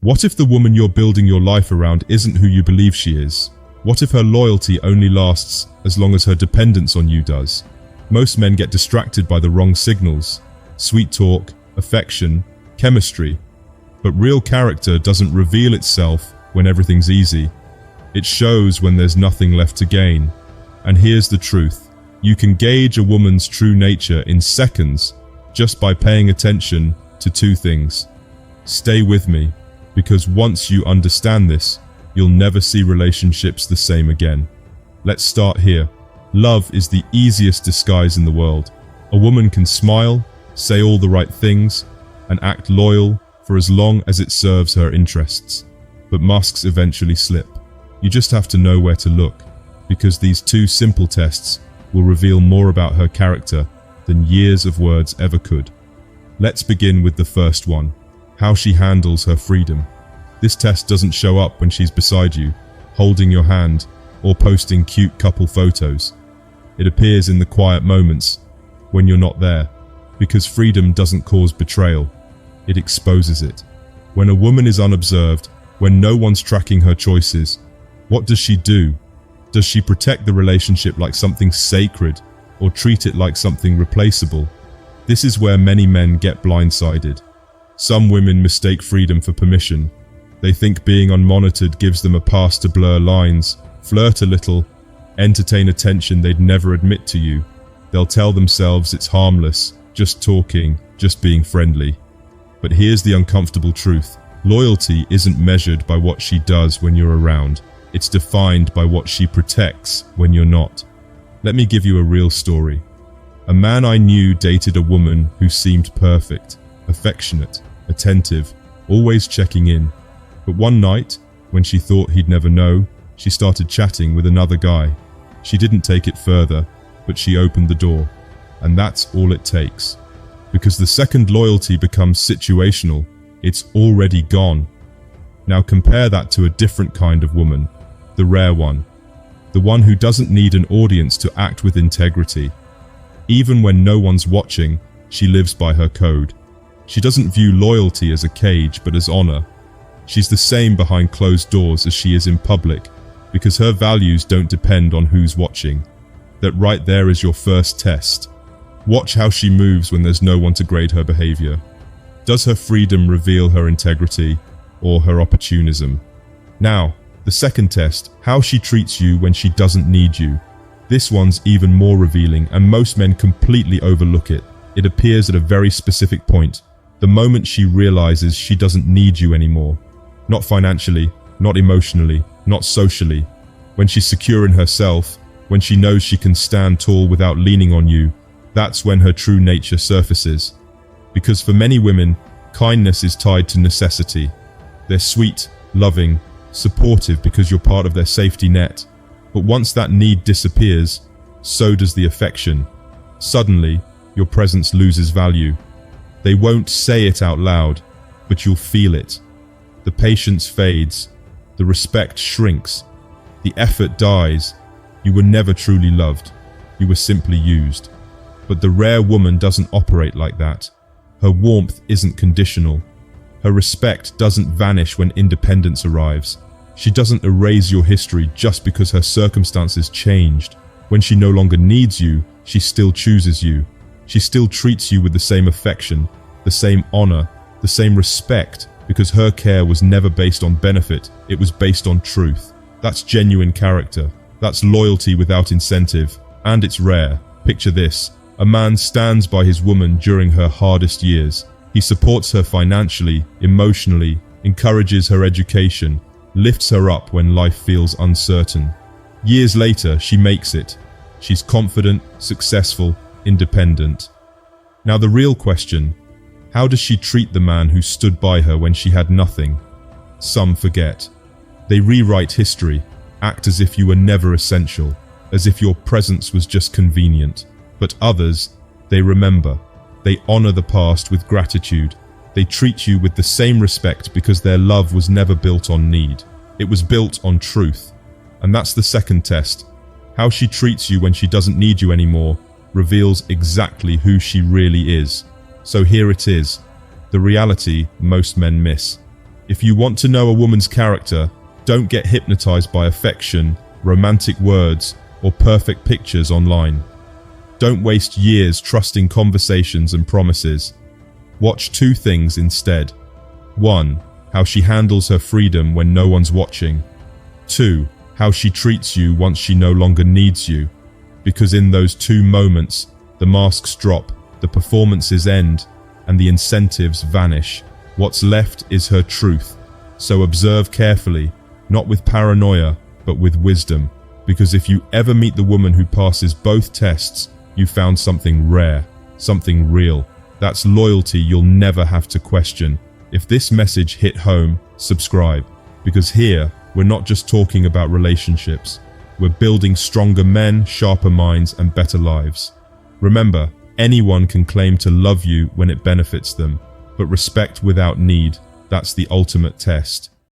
What if the woman you're building your life around isn't who you believe she is? What if her loyalty only lasts as long as her dependence on you does? Most men get distracted by the wrong signals: sweet talk, affection, chemistry. But real character doesn't reveal itself when everything's easy. It shows when there's nothing left to gain. And here's the truth: you can gauge a woman's true nature in seconds just by paying attention to two things. Stay with me, because once you understand this, you'll never see relationships the same again. Let's start here. Love is the easiest disguise in the world. A woman can smile, say all the right things, and act loyal for as long as it serves her interests. But masks eventually slip. You just have to know where to look, because these two simple tests will reveal more about her character than years of words ever could. Let's begin with the first one: how she handles her freedom. This test doesn't show up when she's beside you, holding your hand, or posting cute couple photos. It appears in the quiet moments, when you're not there, because freedom doesn't cause betrayal, it exposes it. When a woman is unobserved, when no one's tracking her choices, what does she do? Does she protect the relationship like something sacred, or treat it like something replaceable? This is where many men get blindsided. Some women mistake freedom for permission. They think being unmonitored gives them a pass to blur lines, flirt a little, entertain attention they'd never admit to you. They'll tell themselves it's harmless, just talking, just being friendly. But here's the uncomfortable truth: loyalty isn't measured by what she does when you're around. It's defined by what she protects when you're not. Let me give you a real story. A man I knew dated a woman who seemed perfect, affectionate, attentive, always checking in. But one night, when she thought he'd never know, she started chatting with another guy. She didn't take it further, but she opened the door. And that's all it takes. Because the second loyalty becomes situational, it's already gone. Now compare that to a different kind of woman, the rare one. The one who doesn't need an audience to act with integrity. Even when no one's watching, she lives by her code. She doesn't view loyalty as a cage, but as honor. She's the same behind closed doors as she is in public, because her values don't depend on who's watching. That right there is your first test. Watch how she moves when there's no one to grade her behavior. Does her freedom reveal her integrity, or her opportunism? Now, the second test: how she treats you when she doesn't need you. This one's even more revealing, and most men completely overlook it. It appears at a very specific point, the moment she realizes she doesn't need you anymore. Not financially, not emotionally, not socially. When she's secure in herself, when she knows she can stand tall without leaning on you, that's when her true nature surfaces. Because for many women, kindness is tied to necessity. They're sweet, loving, supportive because you're part of their safety net. But once that need disappears, so does the affection. Suddenly, your presence loses value. They won't say it out loud, but you'll feel it. The patience fades, the respect shrinks, the effort dies. You were never truly loved, you were simply used. But the rare woman doesn't operate like that. Her warmth isn't conditional. Her respect doesn't vanish when independence arrives. She doesn't erase your history just because her circumstances changed. When she no longer needs you, she still chooses you. She still treats you with the same affection, the same honor, the same respect, because her care was never based on benefit, it was based on truth. That's genuine character. That's loyalty without incentive. And it's rare. Picture this: a man stands by his woman during her hardest years. He supports her financially, emotionally, encourages her education, lifts her up when life feels uncertain. Years later, she makes it. She's confident, successful, independent. Now the real question: how does she treat the man who stood by her when she had nothing? Some forget. They rewrite history, act as if you were never essential, as if your presence was just convenient. But others, they remember. They honor the past with gratitude. They treat you with the same respect because their love was never built on need. It was built on truth. And that's the second test. How she treats you when she doesn't need you anymore reveals exactly who she really is. So here it is, the reality most men miss. If you want to know a woman's character, don't get hypnotized by affection, romantic words, or perfect pictures online. Don't waste years trusting conversations and promises. Watch two things instead. 1. How she handles her freedom when no one's watching. 2. How she treats you once she no longer needs you. Because in those two moments, the masks drop, the performances end, and the incentives vanish. What's left is her truth. So observe carefully, not with paranoia, but with wisdom. Because if you ever meet the woman who passes both tests, you found something rare, something real. That's loyalty you'll never have to question. If this message hit home, subscribe. Because here, we're not just talking about relationships. We're building stronger men, sharper minds, and better lives. Remember, anyone can claim to love you when it benefits them, but respect without need, that's the ultimate test.